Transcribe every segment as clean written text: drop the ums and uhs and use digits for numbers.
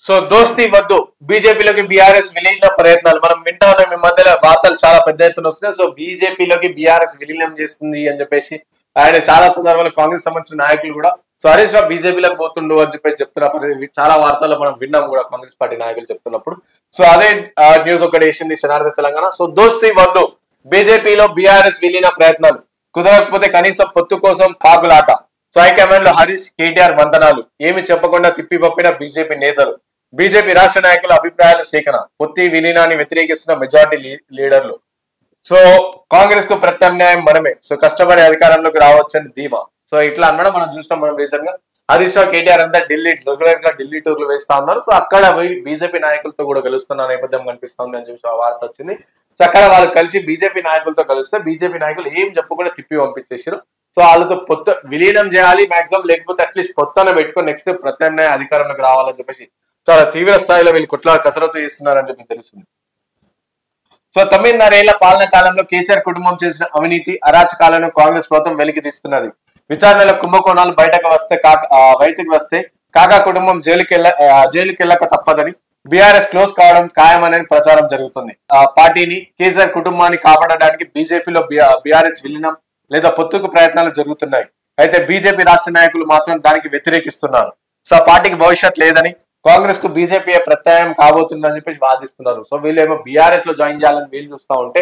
So దోస్తి వద్దు బీజేపీలోకి బీఆర్ఎస్ విలీన ప్రయత్నాలు మనం వింటా ఉన్నాం. ఈ మధ్యలో వార్తలు చాలా పెద్ద ఎత్తున వస్తున్నాయి. సో బీజేపీలోకి బీఆర్ఎస్ విలీనం చేస్తుంది అని చెప్పేసి ఆయన చాలా సందర్భాల్లో కాంగ్రెస్ సంబంధించిన నాయకులు కూడా సో హరీష్ రావు బీజేపీలోకి పోతుండు అని చెప్పేసి చెప్తున్నప్పుడు చాలా వార్తల్లో మనం విన్నాం కూడా కాంగ్రెస్ పార్టీ నాయకులు చెప్తున్నప్పుడు. సో అదే న్యూస్ ఒకటి వేసింది శనార్థ తెలంగాణ. సో దోస్తి వద్దు బీజేపీలో బీఆర్ఎస్ విలీన ప్రయత్నాలు కుదరకపోతే కనీసం పొత్తు కోసం పాకులాట. సో హైకమాండ్ లో హరీష్ కేటీఆర్ మంతనాలు ఏమి చెప్పకుండా తిప్పిపప్పిన బీజేపీ నేతలు. బీజేపీ రాష్ట్ర నాయకుల అభిప్రాయాల సేకరణ. పొత్తి విలీనాన్ని వ్యతిరేకిస్తున్న మెజార్టీ లీడర్లు. సో కాంగ్రెస్ కు ప్రత్యామ్నాయం మనమే, సో కష్టపడి అధికారంలోకి రావచ్చని ధీమా. సో ఇట్లా అన్నడం మనం చూసినాం. మనం రీసెంట్ గా హరీష్ రావు కేటీఆర్ అంతా రెగ్యులర్ గా ఢిల్లీ టూర్లు వేస్తా ఉన్నారు. సో అక్కడ బీజేపీ నాయకులతో కూడా కలుస్తున్న నేపథ్యం కనిపిస్తుంది అని చెప్పి వార్త వచ్చింది. సో అక్కడ వాళ్ళు కలిసి బీజేపీ నాయకులతో కలిస్తే బీజేపీ నాయకులు ఏం చెప్పకుండా తిప్పి పంపించేసారు. సో వాళ్ళతో పొత్తు విలీనం చేయాలి మాక్సిమం, లేకపోతే అట్లీస్ట్ పొత్తున పెట్టుకొని నెక్స్ట్ ప్రత్యామ్నాయ అధికారంలోకి రావాలని చెప్పేసి చాలా తీవ్ర స్థాయిలో వీళ్ళు కసరత్తు చేస్తున్నారని చెప్పి తెలుస్తుంది. సో 9.5 ఏళ్ల పాలన కాలంలో కేసీఆర్ కుటుంబం చేసిన అవినీతి అరాచకాలను కాంగ్రెస్ ప్రభుత్వం వెలికి తీస్తున్నది. విచారణలో కుంభకోణాలు బయటకు వస్తే కాకా కుటుంబం జైలుకెళ్ళక తప్పదని, బీఆర్ఎస్ క్లోజ్ కావడం ఖాయమని ప్రచారం జరుగుతుంది. ఆ పార్టీని కేసీఆర్ కుటుంబాన్ని కాపాడడానికి బీజేపీలో బీఆర్ఎస్ విలీనం లేదా పొత్తుకు ప్రయత్నాలు జరుగుతున్నాయి. అయితే బీజేపీ రాష్ట్ర నాయకులు మాత్రం దానికి వ్యతిరేకిస్తున్నారు. సో పార్టీకి భవిష్యత్ లేదని, కాంగ్రెస్ కు బీజేపీ ప్రత్యామ్నాయం కాబోతుందని చెప్పేసి వాదిస్తున్నారు. సో వీళ్ళేమో బీఆర్ఎస్ లో జాయిన్ చేయాలని వీళ్ళు చూస్తూ ఉంటే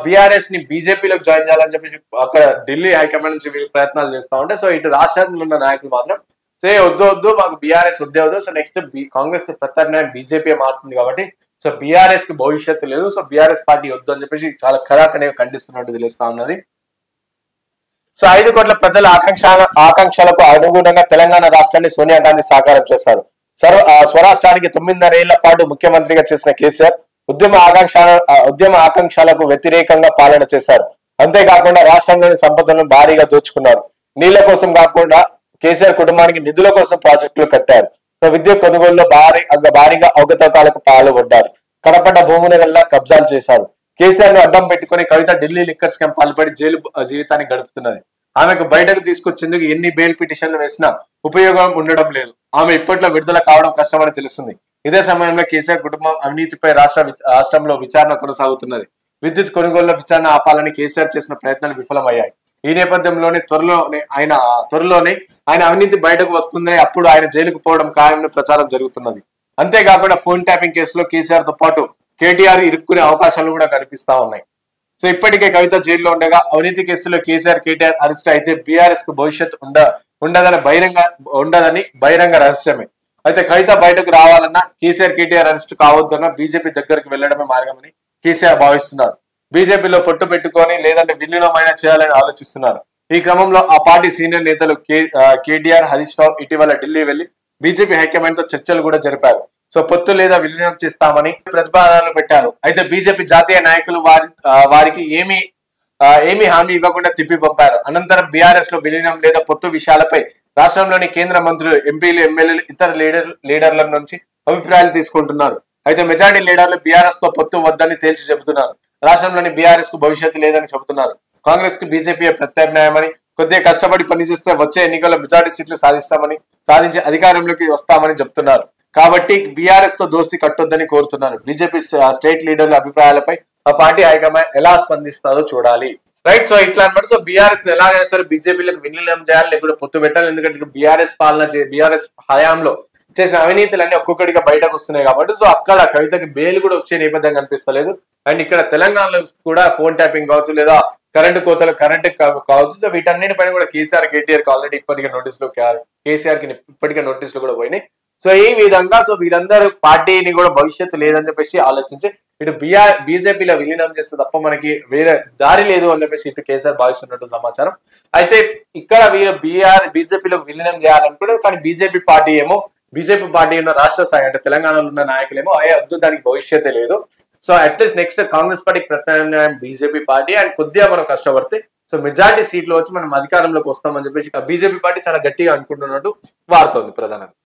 బీఆర్ఎస్ ని బీజేపీలోకి జాయిన్ చేయాలని చెప్పేసి అక్కడ ఢిల్లీ హైకమాండ్ నుంచి వీళ్ళు ప్రయత్నాలు చేస్తూ ఉంటే సో ఇటు రాష్ట్రంలో ఉన్న నాయకులు మాత్రం సే వద్దు మాకు బీఆర్ఎస్ వద్దు. సో నెక్స్ట్ కాంగ్రెస్ కి ప్రత్యామ్నాయం బీజేపీ మారుతుంది కాబట్టి సో బీఆర్ఎస్ కి భవిష్యత్తు లేదు, సో బీఆర్ఎస్ పార్టీ వద్దు అని చెప్పేసి చాలా ఖరాఖనే ఖండిస్తున్నట్టు తెలుస్తా ఉన్నది. సో 5 కోట్ల ప్రజల ఆకాంక్షలకు అనుగుణంగా తెలంగాణ రాష్ట్రాన్ని సోనియా గాంధీ సాకారం చేస్తారు. స్వరాష్ట్రానికి 9.5 ఏళ్ల పాటు ముఖ్యమంత్రిగా చేసిన కేసీఆర్ ఉద్యమ ఆకాంక్షలకు వ్యతిరేకంగా పాలన చేశారు. అంతేకాకుండా రాష్ట్రంలోని సంపదలను భారీగా దోచుకున్నారు. నీళ్ల కోసం కాకుండా కేసీఆర్ కుటుంబానికి నిధుల కోసం ప్రాజెక్టులు కట్టారు. విద్యుత్ కొనుగోలులో భారీగా అవకతవకలకు పాల్పడ్డారు. కనపడ్డ భూముల కబ్జాలు చేశారు. కేసీఆర్ ను అడ్డం పెట్టుకుని కవిత ఢిల్లీ లిక్కర్ స్కామ్ పాల్పడి జైలు జీవితాన్ని గడుపుతున్నది. ఆమెకు బయటకు తీసుకొచ్చేందుకు ఎన్ని బెయిల్ పిటిషన్లు వేసినా ఉపయోగం ఉండడం లేదు. ఆమె ఇప్పట్లో విడుదల కావడం కష్టమని తెలుస్తుంది. ఇదే సమయంలో కేసీఆర్ కుటుంబం అవినీతిపై రాష్ట్రంలో విచారణ కొనసాగుతున్నది. విద్యుత్ కొనుగోలులో విచారణ ఆపాలని కేసీఆర్ చేసిన ప్రయత్నాలు విఫలమయ్యాయి. ఈ నేపథ్యంలోనే త్వరలోనే ఆయన అవినీతి బయటకు వస్తుందని, అప్పుడు ఆయన జైలుకు పోవడం ఖాయమని ప్రచారం జరుగుతున్నది. అంతేకాకుండా ఫోన్ ట్యాపింగ్ కేసులో కేసీఆర్ తో పాటు కేటీఆర్ ఇరుక్కునే అవకాశాలు కూడా కనిపిస్తా ఉన్నాయి. సో ఇప్పటికే కవిత జైల్లో ఉండగా అవినీతి కేసులో కేసీఆర్ కేటీఆర్ అరెస్ట్ అయితే బీఆర్ఎస్ కు భవిష్యత్ ఉండదని బహిరంగ రహస్యమే. అయితే కవిత బయటకు రావాలన్నా కేసీఆర్ కేటీఆర్ అరెస్ట్ కావద్దన్నా బీజేపీ దగ్గరికి వెళ్లడమే మార్గమని కేసీఆర్ భావిస్తున్నారు. బీజేపీలో పొట్టు పెట్టుకొని లేదంటే విలీనమైనా చేయాలని ఆలోచిస్తున్నారు. ఈ క్రమంలో ఆ పార్టీ సీనియర్ నేతలు కేటీఆర్, హరీష్ రావు ఇటీవల ఢిల్లీ వెళ్లి బీజేపీ హైకమాండ్ తో చర్చలు కూడా జరిపారు. సో పొత్తు లేదా విలీనం చేస్తామని ప్రతిపాదనలు పెట్టారు. అయితే బీజేపీ జాతీయ నాయకులు వారికి ఏమీ హామీ ఇవ్వకుండా తిప్పి పంపారు. అనంతరం బీఆర్ఎస్ లో విలీనం లేదా పొత్తు విషయాలపై రాష్ట్రంలోని కేంద్ర మంత్రులు, ఎంపీలు, ఎమ్మెల్యేలు, ఇతర లీడర్ల నుంచి అభిప్రాయాలు తీసుకుంటున్నారు. అయితే మెజార్టీ లీడర్లు బీఆర్ఎస్ తో పొత్తు వద్దని తేల్చి చెబుతున్నారు. రాష్ట్రంలోని బీఆర్ఎస్ కు భవిష్యత్తు లేదని చెబుతున్నారు. కాంగ్రెస్ కు బీజేపీ ప్రత్యామ్నాయమని, కొద్దిగా కష్టపడి పనిచేస్తే వచ్చే ఎన్నికల్లో మెజార్టీ సీట్లు సాధించి అధికారంలోకి వస్తామని చెప్తున్నారు. కాబట్టి బీఆర్ఎస్ తో దోస్తీ కట్టొద్దని కోరుతున్నారు. బీజేపీ స్టేట్ లీడర్ల అభిప్రాయాలపై ఆ పార్టీ హైకమాండ్ ఎలా స్పందిస్తారో చూడాలి. రైట్. సో ఇట్లా అనమాట. సో బీఆర్ఎస్ ఎలాగైనా సరే బీజేపీలకు విలీనం చేయాలి, లేకపోతే పొత్తు పెట్టాలి. ఎందుకంటే బీఆర్ఎస్ హయాంలో చేసిన అవినీతులన్నీ ఒక్కొక్కటిగా బయటకు వస్తున్నాయి కాబట్టి సో అక్కడ కవితకి బెయిల్ కూడా వచ్చే నేపథ్యం కనిపిస్తలేదు. అండ్ ఇక్కడ తెలంగాణలో కూడా ఫోన్ ట్యాపింగ్ కావచ్చు, లేదా కరెంటు కోతలు కావచ్చు. సో వీటన్నిటిపైన కూడా కేటీఆర్ కి ఆల్రెడీ కేసీఆర్ కి ఇప్పటికే నోటీసులు కూడా పోయినాయి. సో ఈ విధంగా సో వీరందరూ పార్టీని కూడా భవిష్యత్తు లేదని చెప్పేసి ఆలోచించి ఇటు బీజేపీలో విలీనం చేస్తే తప్ప మనకి వేరే దారి లేదు అని చెప్పేసి ఇటు కేసీఆర్ భావిస్తున్నట్టు సమాచారం. అయితే ఇక్కడ వీరు బీజేపీలో విలీనం చేయాలనుకుంటారు. కానీ బీజేపీ పార్టీ ఉన్న రాష్ట్ర స్థాయి అంటే తెలంగాణలో ఉన్న నాయకులేమో వద్దు, దానికి భవిష్యత్తే లేదు. సో అట్లీస్ట్ నెక్స్ట్ కాంగ్రెస్ పార్టీకి ప్రత్యామ్నాయం బీజేపీ పార్టీ, అండ్ కొద్దిగా మనం కష్టపడితే సో మెజార్టీ సీట్లు వచ్చి మనం అధికారంలోకి వస్తామని చెప్పేసి బీజేపీ పార్టీ చాలా గట్టిగా అనుకుంటున్నట్టు వార్త ఉంది ప్రధానంగా.